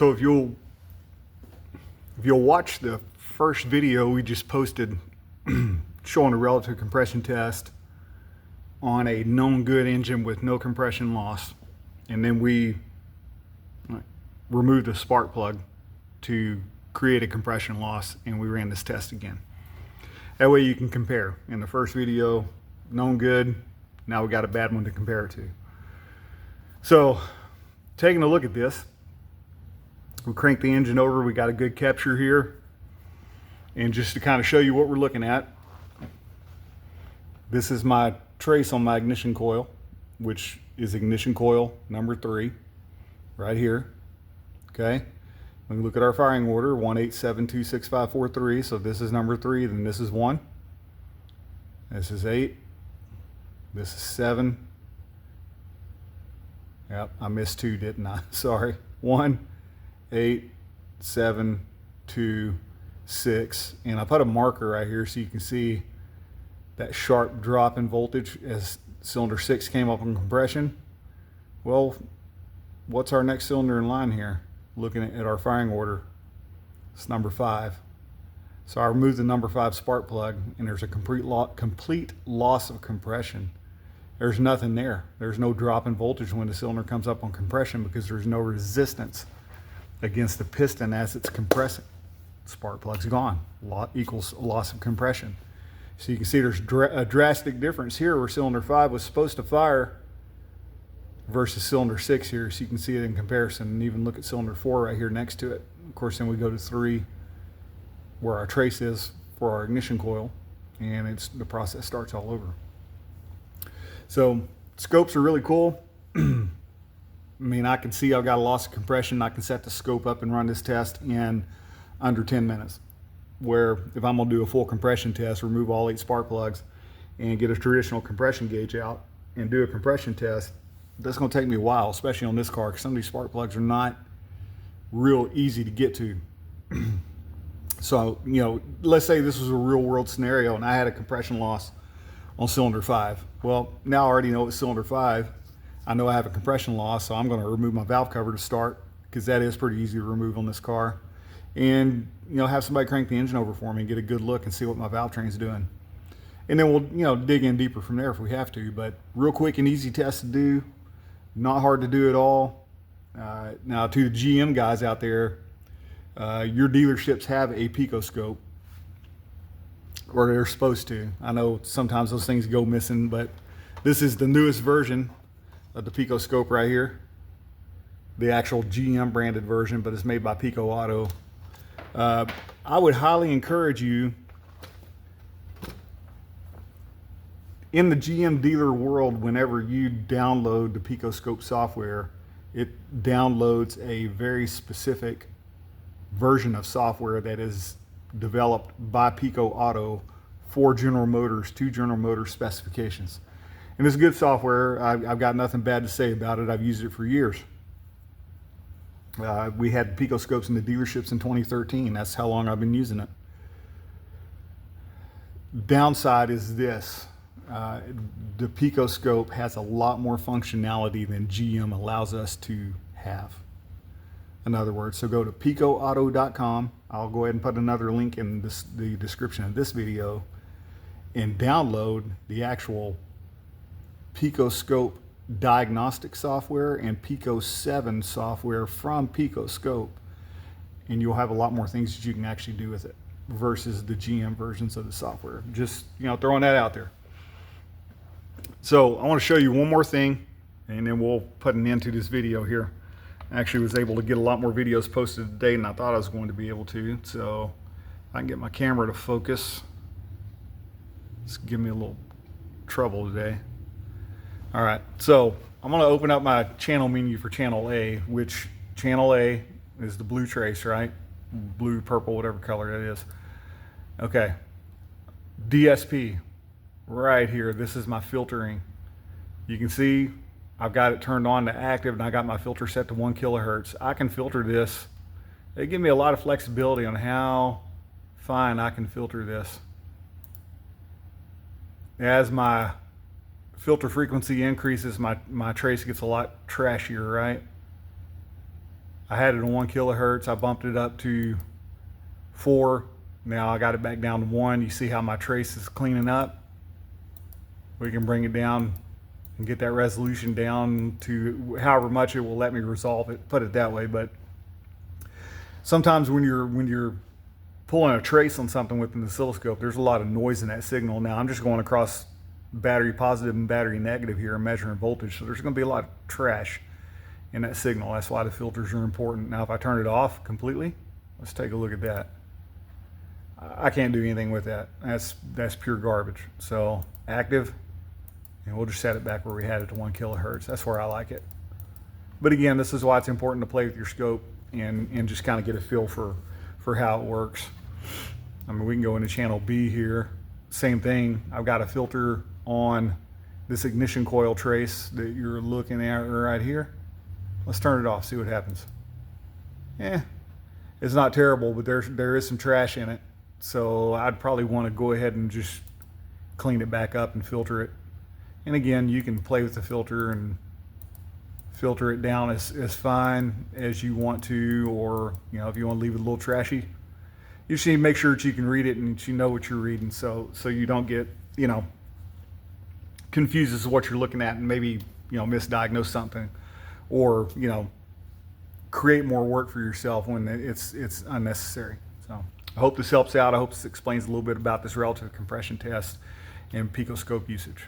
So if you'll watch the first video we just posted showing a relative compression test on a known good engine with no compression loss, and then we removed a spark plug to create a compression loss, and we ran this test again. That way you can compare. In the first video, known good, now we got a bad one to compare it to. So taking a look at this, we crank the engine over, we got a good capture here. And just to kind of show you what we're looking at, this is my trace on my ignition coil, which is ignition coil number 3, right here. Okay, when we look at our firing order, 1872653, so this is number 3, then this is 1, this is 8, this is 7. Yep, I missed 2, didn't I? Sorry. 1, 8, 7, 2, 6. And I put a marker right here so you can see that sharp drop in voltage as cylinder 6 came up on compression. Well, what's our next cylinder in line here? Looking at our firing order, it's number 5. So I removed the number 5 spark plug, and there's a complete loss of compression. There's nothing there. There's no drop in voltage when the cylinder comes up on compression because there's no resistance against the piston as it's compressing. Spark plug's gone. Equals loss of compression. So you can see there's a drastic difference here where cylinder 5 was supposed to fire versus cylinder 6 here. So you can see it in comparison, and even look at cylinder 4 right here next to it. Of course, then we go to 3 where our trace is for our ignition coil, and the process starts all over. So scopes are really cool. I mean, I can see I've got a loss of compression. I can set the scope up and run this test in under 10 minutes. Where if I'm gonna do a full compression test, remove all 8 spark plugs and get a traditional compression gauge out and do a compression test, that's gonna take me a while, especially on this car, because some of these spark plugs are not real easy to get to. So, you know, let's say this was a real world scenario and I had a compression loss on cylinder 5. Well, now I already know it's cylinder 5. I know I have a compression loss, so I'm going to remove my valve cover to start, because that is pretty easy to remove on this car. And, you know, have somebody crank the engine over for me and get a good look and see what my valve train's doing. And then we'll, you know, dig in deeper from there if we have to. But real quick and easy test to do, not hard to do at all. Now, to the GM guys out there, your dealerships have a picoscope, or they're supposed to. I know sometimes those things go missing, but this is the newest version of the picoscope right here. The actual GM branded version, but it's made by Pico Auto. I would highly encourage you, in the GM dealer world, whenever you download the picoscope software, it downloads a very specific version of software that is developed by Pico Auto for General Motors to General Motors specifications. And it's good software. I've got nothing bad to say about it. I've used it for years. We had picoscopes in the dealerships in 2013. That's how long I've been using it. Downside is this. The picoscope has a lot more functionality than GM allows us to have. In other words, so go to picoauto.com. I'll go ahead and put another link in the description of this video, and download the actual picoscope diagnostic software and Pico 7 software from Picoscope, and you'll have a lot more things that you can actually do with it versus the GM versions of the software. Just, you know, throwing that out there. So I want to show you one more thing, and then we'll put an end to this video here. I actually was able to get a lot more videos posted today than I thought I was going to be able to. So if I can get my camera to focus. It's giving me a little trouble today. All right, so I'm going to open up my channel menu for channel A, which channel A is the blue trace, right? Blue, purple, whatever color that is. Okay, DSP, right here. This is my filtering. You can see I've got it turned on to active, and I got my filter set to 1 kilohertz. I can filter this. They give me a lot of flexibility on how fine I can filter this. As my filter frequency increases, my trace gets a lot trashier, right? I had it on 1 kilohertz. I bumped it up to 4. Now I got it back down to 1. You see how my trace is cleaning up? We can bring it down and get that resolution down to however much it will let me resolve it, put it that way. But sometimes when you're pulling a trace on something with an oscilloscope, there's a lot of noise in that signal. Now I'm just going across battery positive and battery negative here and measuring voltage, so there's going to be a lot of trash in that signal. That's why the filters are important. Now if I turn it off completely, let's take a look at that. I can't do anything with that. That's pure garbage. So active, and we'll just set it back where we had it to 1 kilohertz. That's where I like it. But again, this is why it's important to play with your scope and just kind of get a feel for how it works. I mean, we can go into channel B here. Same thing. I've got a filter on this ignition coil trace that you're looking at right here. Let's turn it off, see what happens. It's not terrible, but there is some trash in it. So I'd probably want to go ahead and just clean it back up and filter it. And again, you can play with the filter and filter it down as fine as you want to, or if you want to leave it a little trashy. You just need to make sure that you can read it and that you know what you're reading, so you don't get confused as to what you're looking at and maybe misdiagnose something, or create more work for yourself when it's unnecessary. So I hope this helps out. I hope this explains a little bit about this relative compression test and picoscope usage.